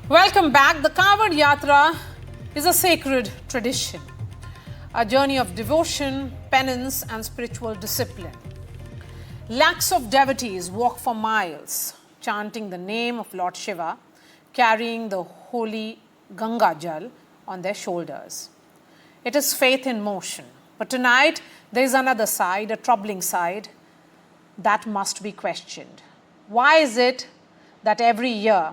Welcome back. The Kanwar Yatra is a sacred tradition, a journey of devotion, penance and spiritual discipline. Lakhs of devotees walk for miles, chanting the name of Lord Shiva, carrying the holy Ganga Jal on their shoulders. It is faith in motion. But tonight, there is another side, a troubling side, that must be questioned. Why is it that every year,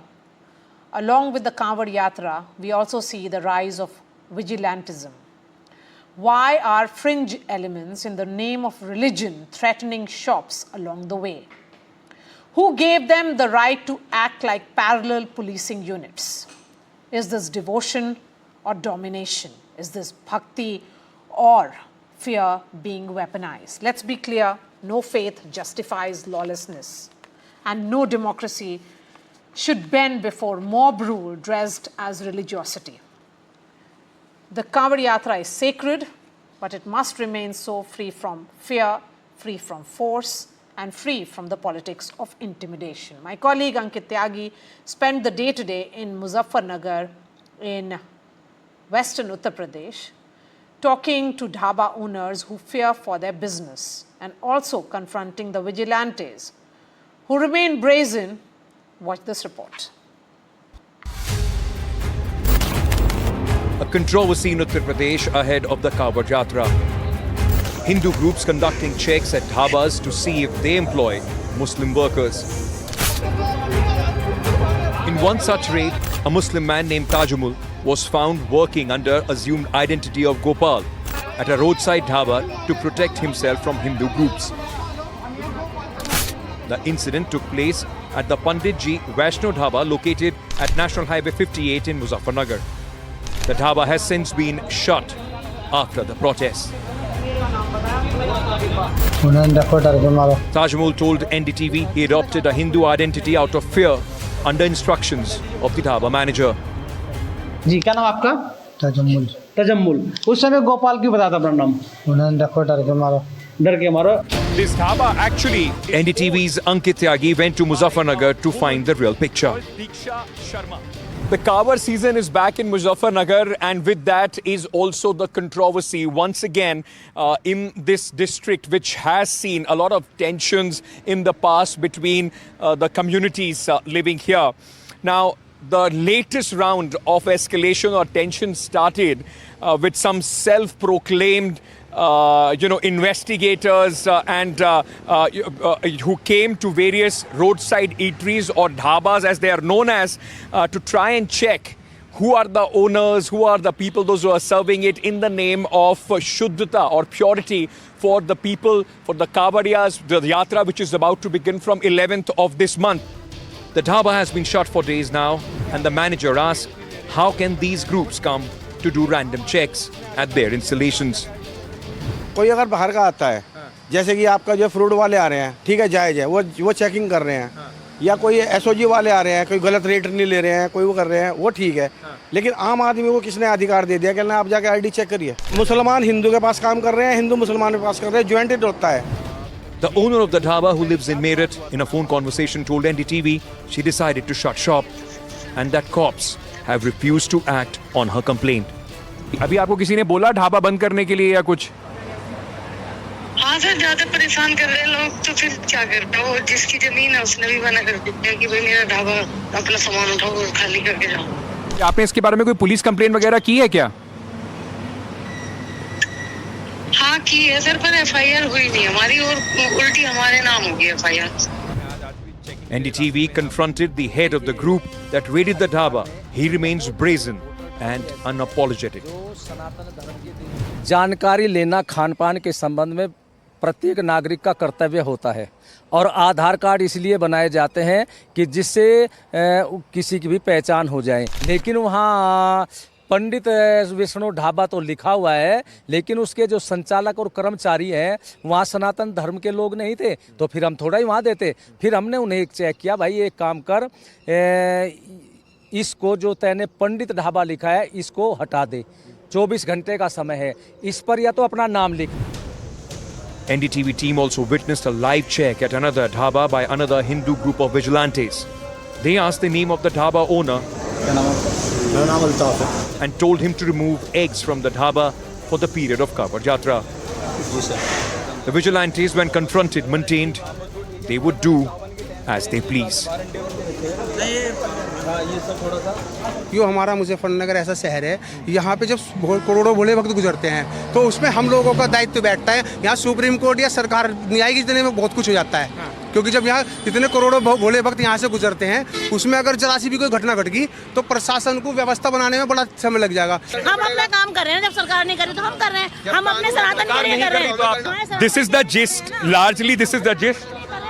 along with the Kanwar Yatra, we also see the rise of vigilantism? Why are fringe elements in the name of religion threatening shops along the way? Who gave them the right to act like parallel policing units? Is this devotion or domination? Is this bhakti or fear being weaponized? Let's be clear, no faith justifies lawlessness, and no democracy should bend before mob rule dressed as religiosity. The Kanwar Yatra is sacred, but it must remain so, free from fear, free from force, and free from the politics of intimidation. My colleague Ankit Tyagi spent the day today in Muzaffarnagar in western Uttar Pradesh, talking to dhaba owners who fear for their business and also confronting the vigilantes who remain brazen. Watch this report. A controversy in Uttar Pradesh ahead of the Kanwar Yatra. Hindu groups conducting checks at dhabas to see if they employ Muslim workers. In one such raid, a Muslim man named Tajamul was found working under assumed identity of Gopal at a roadside dhaba to protect himself from Hindu groups. The incident took place at the Pandit Ji Vaishno Dhaba located at National Highway 58 in Muzaffarnagar. The dhaba has since been shut after the protests. Tajamul told NDTV he adopted a Hindu identity out of fear under instructions of the dhaba manager. जी क्या नाम आपका? तजम्मुल। तजम्मुल। उस समय गोपाल क्यों बताता अपना नाम? उन्होंने रखो डर के मारो। डर के मारो। This dhaba actually, NDTV's Ankit Tyagi went to Muzaffarnagar to find the real picture. The Kanwar season is back in Muzaffarnagar, and with that is also the controversy once again in this district, which has seen a lot of tensions in the past between the communities living here. Now, the latest round of escalation or tension started with some self-proclaimed investigators who came to various roadside eateries or dhabas, as they are known as, to try and check who are the owners, who are the people, those who are serving it in the name of Shuddhata or purity for the people, for the Kanwar, the Yatra, which is about to begin from 11th of this month. The dhaba has been shut for days now, and the manager asked, how can these groups come to do random checks at their installations? कोई अगर बाहर का आता है, जैसे कि आपका जो फ्रूट वाले आ रहे हैं, ठीक है, जायज़ है, वो चेकिंग कर रहे हैं, या कोई एसओजी वाले आ रहे हैं, कोई गलत रेट नहीं ले रहे हैं, कोई वो कर रहे हैं, वो ठीक है, लेकिन आम आदमी को किसने अधिकार दे दिया कि ना आप जाके आईडी चेक करिए? मुसलमान हिंदू के पास काम कर रहे हैं, हिंदू मुसलमान के पास कर रहे हैं, ज्वाइंटेड होता है. The owner of the dhaba, who lives in Meerut, in a phone conversation told NDTV she decided to shut shop and that cops have refused to act on her complaint. अभी आपको किसी ने बोला ढाबा बंद करने के लिए या कुछ? हाँ सर, ज्यादा परेशान कर रहे हैं लोग, तो फिर क्या करता है? वो जिसकी जमीन है उसने भी मना कर दिया है कि भाई मेरा ढाबा अपना सामान उठाओ और खाली करके जाओ. आपने इसके बारे में कोई पुलिस कंप्लेंट वगैरह की है क्या? हाँ की है सर, पर एफआईआर हुई नहीं हमारी, और उल्टी हमारे नाम हो गई FIR. NDTV confronted the head of the group that raided the dhaba. He remains brazen and unapologetic. जानकारी लेना खान पान के संबंध में प्रत्येक नागरिक का कर्तव्य होता है, और आधार कार्ड इसलिए बनाए जाते हैं कि जिससे किसी की भी पहचान हो जाए. लेकिन वहाँ पंडित विष्णु ढाबा तो लिखा हुआ है, लेकिन उसके जो संचालक और कर्मचारी हैं वहाँ सनातन धर्म के लोग नहीं थे, तो फिर हम थोड़ा ही वहाँ देते. फिर हमने उन्हें एक चेक किया, भाई एक काम कर, इसको जो तैने पंडित ढाबा लिखा है इसको हटा दे, 24 घंटे का समय है, इस पर या तो अपना नाम लिख. NDTV team also witnessed a live check at another dhaba by another Hindu group of vigilantes. They asked the name of the dhaba owner and told him to remove eggs from the dhaba for the period of Kanwar Yatra. The vigilantes, when confronted, maintained they would do as they please. यो हमारा मुजफ्फरनगर ऐसा शहर है, यहाँ पे जब करोड़ों भोले भक्त गुजरते हैं तो उसमें हम लोगों का दायित्व बैठता है। यहाँ सुप्रीम कोर्ट या सरकार न्याय की देने में बहुत कुछ हो जाता है, क्योंकि जब यहाँ इतने करोड़ों भोले भक्त यहाँ से गुजरते हैं, उसमें अगर जरा सी भी कोई घटना घट गई तो प्रशासन को व्यवस्था बनाने में बड़ा समय लग जाएगा। हम अपना काम कर रहे हैं, जब सरकार नहीं कर रही तो हम कर रहे हैं, हम अपने सनातन के लिए कर रहे हैं। This is the gist. Largely, this is the gist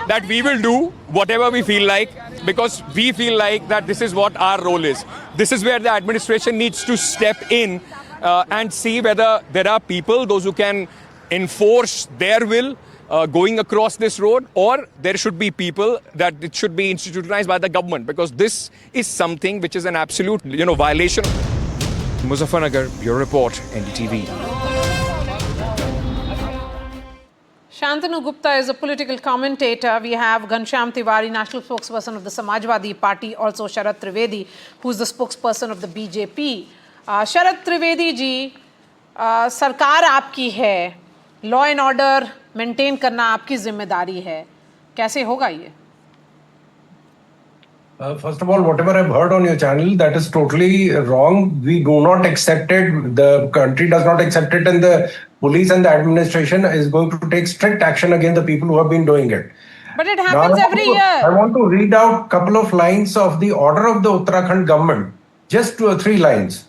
that we will do whatever we feel like, because we feel like that this is what our role is. This is where the administration needs to step in and see whether there are people, those who can enforce their will going across this road, or there should be people that it should be institutionalized by the government, because this is something which is an absolute, violation. Muzaffarnagar, your report, NDTV. Shantanu Gupta is a political commentator. We have Ghanshyam Tiwari, national spokesperson of the Samajwadi Party, also Sharad Trivedi, who is the spokesperson of the BJP. Sharad Trivedi ji, सरकार आपकी है, law and order maintain करना आपकी जिम्मेदारी है, कैसे होगा ये? First of all, whatever I've heard on your channel, that is totally wrong. We do not accept it. The country does not accept it, and the police and the administration is going to take strict action against the people who have been doing it. But it happens every year. I want to read out a couple of lines of the order of the Uttarakhand government. Just 2 or 3 lines.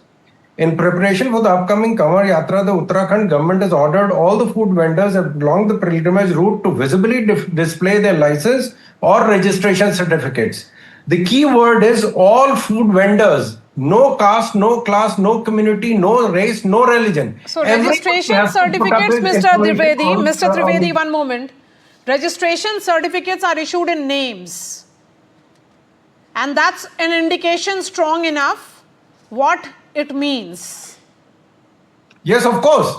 In preparation for the upcoming Kanwar Yatra, the Uttarakhand government has ordered all the food vendors along the pilgrimage route to visibly display their license or registration certificates. The key word is all food vendors. No caste, no class, no community, no race, no religion. So registration certificates, Mr. Trivedi, one moment. Registration certificates are issued in names. And that's an indication strong enough what it means. Yes, of course.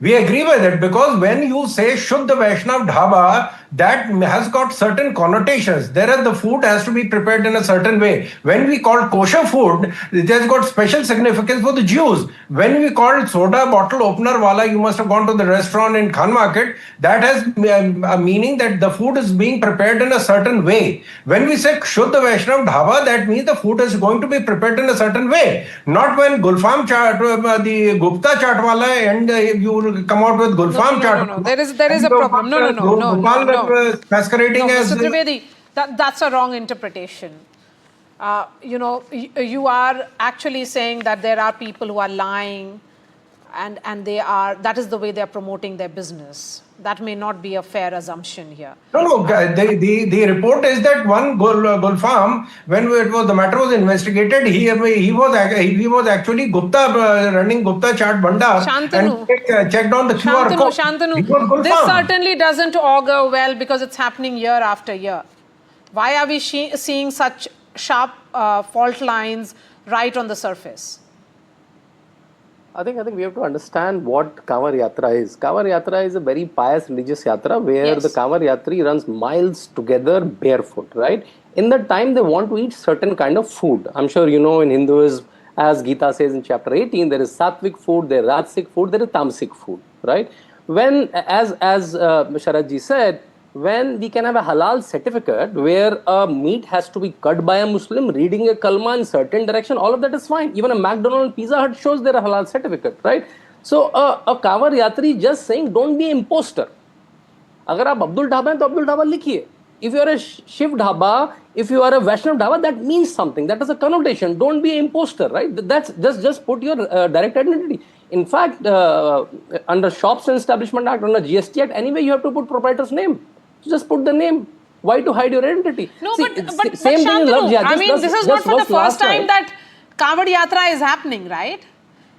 We agree with it, because when you say Shuddha Vaishnav Dhaba, that has got certain connotations. The food has to be prepared in a certain way. When we call kosher food, it has got special significance for the Jews. When we call soda bottle opener wala, you must have gone to the restaurant in Khan Market, that has a meaning that the food is being prepared in a certain way. When we say Shuddha Vaishnav Dhaba, that means the food is going to be prepared in a certain way. Not when Gulfam chaat, the Gupta chaat wala, and you come out with Gulfam chaat. No. There is a problem. No. Masquerading as Mr. Trivedi, that's a wrong interpretation. You are actually saying that there are people who are lying, and that is the way they are promoting their business. That may not be a fair assumption here. No. The report is that one Gulfam, when the matter was investigated, he was actually Gupta running Gupta Chaat Bhandar, Shantanu, and checked on the QR code. Shantanu, this certainly doesn't augur well, because it's happening year after year. Why are we seeing such sharp fault lines right on the surface? I think we have to understand what Kanwar Yatra is. Kanwar Yatra is a very pious religious yatra where the Kanwar Yatri runs miles together barefoot, right? In the time they want to eat certain kind of food. I'm sure you know in Hinduism, as Gita says in chapter 18, there is sattvic food, there is rajasic food, there is tamasic food, right? When, as Sharad ji said, when we can have a halal certificate where a meat has to be cut by a Muslim reading a kalma in certain direction, all of that is fine. Even a McDonald's and Pizza Hut shows their halal certificate, right? So a Kanwar Yatri just saying, don't be an imposter. Agar aap Abdul Dhaba hain, to Abdul Dhaba likhiye. If you are a Shiv Dhaba, if you are a Vaishnav Dhaba, that means something. That is a connotation. Don't be an imposter, right? That's just put your direct identity. In fact, under Shops and Establishment Act, under GST Act, anyway you have to put proprietor's name. So just put the name. Why to hide your identity? No, See, but same thing in Shantanu, Love. this is not for the first time that Kanwar Yatra is happening, right?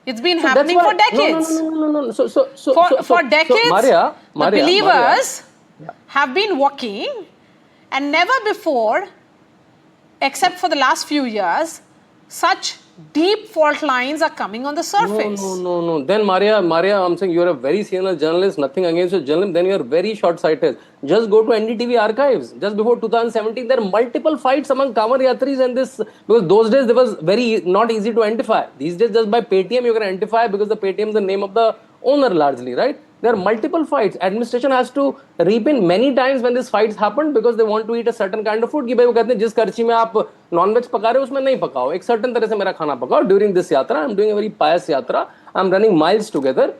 It's been happening for decades. No. For decades, Maria, the believers have been walking, and never before, except for the last few years, such deep fault lines are coming on the surface. No. Then Maria, I'm saying you're a very senior journalist, nothing against your journalism, then you're very short-sighted. Just go to NDTV archives. Just before 2017, there are multiple fights among Kanwar Yatris and this, because those days there was very not easy to identify. These days just by Paytm you can identify because the Paytm is the name of the owner largely, right? There are multiple fights. Administration has to reap in many times when these fights happen because they want to eat a certain kind of food. कि भाई वो कहते हैं जिस करची में आप non-veg पका रहे हो उसमें नहीं पकाओ. एक certain तरह से मेरा खाना पकाओ. During this yatra, I'm doing a very pious yatra. I'm running miles together.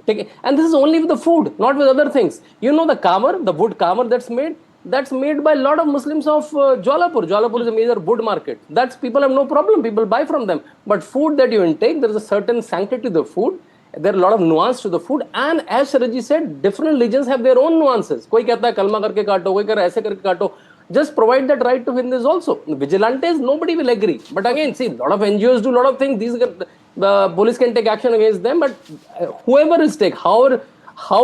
And this is only with the food, not with other things. You know the kavar, the wood kavar that's made by a lot of Muslims of Jwalapur. Jwalapur is a major wood market. That's people have no problem. People buy from them. But food that you intake, there is a certain sanctity to the food. There are a lot of nuance to the food, and as Sharaji said, different religions have their own nuances. कोई कहता है कलमा करके काटो, कोई कह रहा है ऐसे करके काटो. Just provide that right to Hindus also. Vigilantes, nobody will agree. But again, see, a lot of NGOs do a lot of things. The police can take action against them, but whoever is take, how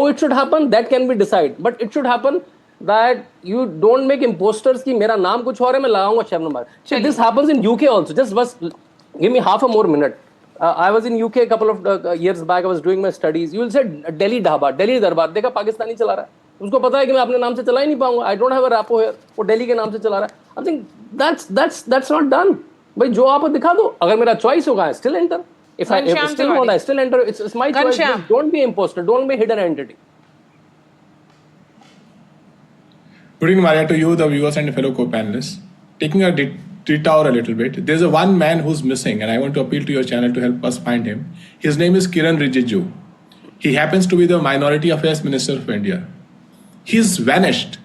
it should happen, that can be decided. But it should happen that you don't make imposters कि मेरा नाम कुछ और है मैं लगाऊंगा शबनम बार. So this happens in UK also. Just give me half a more minute. I was in UK a couple of years back. I was doing my studies. You will say Delhi Dhaba, Delhi Darbar. देखा पाकिस्तानी चला रहा है. उसको पता है कि मैं अपने नाम से चला ही नहीं पाऊंगा. I don't have a rapport here. वो दिल्ली के नाम से चला रहा है. I think that's not done. भाई जो आप दिखा दो. अगर मेरा choice होगा, I still enter. If I still want, I still enter. It's my choice. Just don't be imposter. Don't be hidden entity. Good evening, Maria, to you, the viewers and fellow co-panelists. Taking a detour a little bit, there's a one man who's missing, and I want to appeal to your channel to help us find him. His name is Kiran Rijiju. He happens to be the Minority Affairs Minister of India. He's vanished.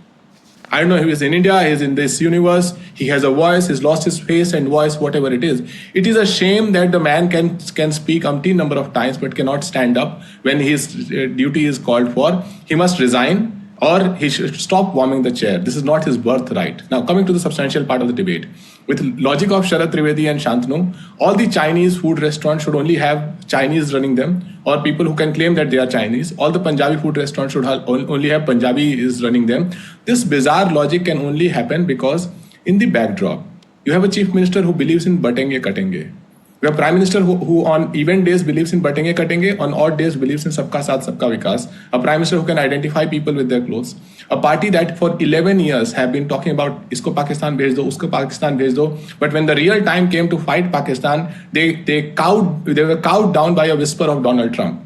I don't know if he's in India, he's in this universe, he has a voice, he's lost his face and voice, whatever it is. It is a shame that the man can speak umpteen number of times but cannot stand up when his duty is called for. He must resign or he should stop warming the chair. This is not his birthright. Now, coming to the substantial part of the debate. With logic of Sharat Trivedi and Shantanu, all the Chinese food restaurants should only have Chinese running them, or people who can claim that they are Chinese. All the Punjabi food restaurants should only have Punjabi is running them. This bizarre logic can only happen because in the backdrop, you have a chief minister who believes in batenge katenge. We have Prime Minister who on event days believes in batenge katenge, on odd days believes in sabka saath sabka vikas. A Prime Minister who can identify people with their clothes. A party that for 11 years have been talking about isko Pakistan bhej do, usko Pakistan bhej do. But when the real time came to fight Pakistan, they were cowed down by a whisper of Donald Trump.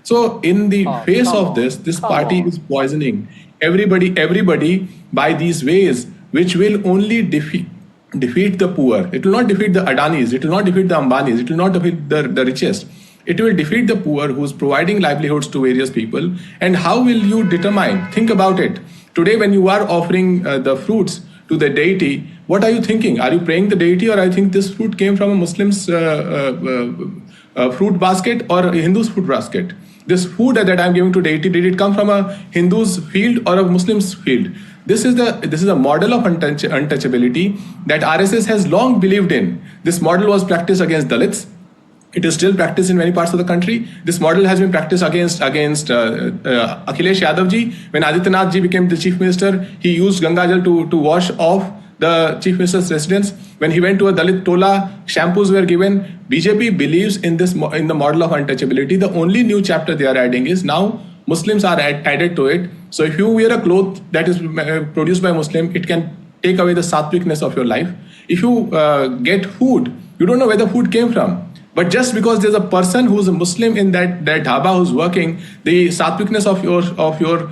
So in the face of this party is poisoning everybody by these ways, which will only defeat the poor. It will not defeat the Adanis. It will not defeat the Ambanis. It will not defeat the richest. It will defeat the poor who's providing livelihoods to various people. And how will you determine? Think about it. Today, when you are offering the fruits to the deity, what are you thinking? Are you praying the deity, or I think this fruit came from a Muslim's fruit basket or a Hindu's fruit basket? This food that I'm giving to deity, did it come from a Hindu's field or a Muslim's field? This is a model of untouchability that RSS has long believed in. This model was practiced against Dalits. It is still practiced in many parts of the country. This model has been practiced against Akhilesh Yadav ji. When Adityanath ji became the chief minister, he used Ganga Jal to wash off the chief minister's residence. When he went to a Dalit tola, shampoos were given. BJP believes in the model of untouchability. The only new chapter they are adding is now Muslims are added to it. So if you wear a cloth that is produced by Muslim, it can take away the satwikness of your life. If you get food, you don't know where the food came from. But just because there's a person who's a Muslim in that dhaba who's working, the satwikness of your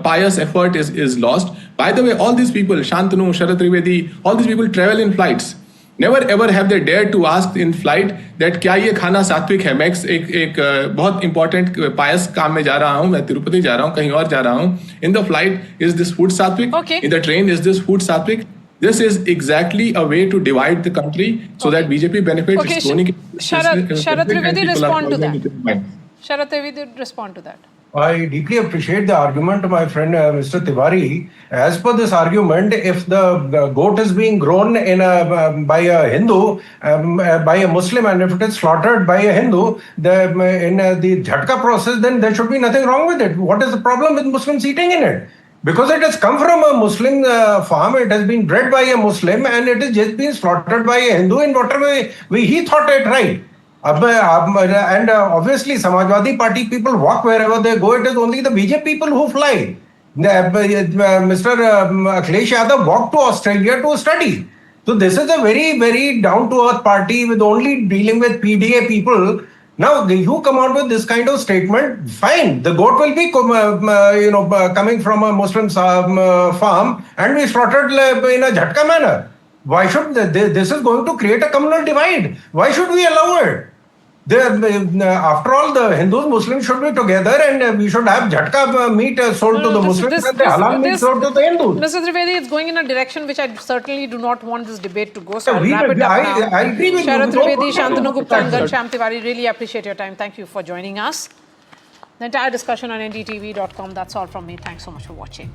pious effort is lost. By the way, all these people, Shantanu, Sharat Trivedi, all these people travel in flights. Never ever have they dared to ask in flight that क्या ये खाना सात्विक है. मैं एक बहुत important pious काम में जा रहा हूँ, मैं तिरुपति जा रहा हूँ, कहीं और जा रहा हूँ. In the flight, is this food sattvic? Okay. In the train, is this food sattvic? This is exactly a way to divide the country so that BJP benefits. Okay, Sharat Trivedi, respond to that. Sharat Trivedi, respond to that. I deeply appreciate the argument of my friend Mr. Tiwari. As per this argument, if the goat is being grown by a Hindu, by a Muslim, and if it is slaughtered by a Hindu, in the Jhatka process, then there should be nothing wrong with it. What is the problem with Muslims eating in it? Because it has come from a Muslim farm, it has been bred by a Muslim, and it has just been slaughtered by a Hindu in whatever way he thought it right. And obviously, Samajwadi Party people walk wherever they go. It is only the BJP people who fly. Mr. Akhilesh Yadav walked to Australia to study. So this is a very, very down-to-earth party with only dealing with PDA people. Now you come out with this kind of statement. Fine, the goat will be, coming from a Muslim farm and be slaughtered in a jhatka manner. Why should this is going to create a communal divide? Why should we allow it? After all, the Hindus, Muslims should be together, and we should have jhatka meat sold to the Muslims and the halal meat sold to the Hindus. Mr. Trivedi, it's going in a direction which I certainly do not want this debate to go. So I'll wrap it up now. I agree with Sharat you. Trivedi, Shantanu Gupta, and Shyam Tiwari, really appreciate your time. Thank you for joining us. The entire discussion on NDTV.com. That's all from me. Thanks so much for watching.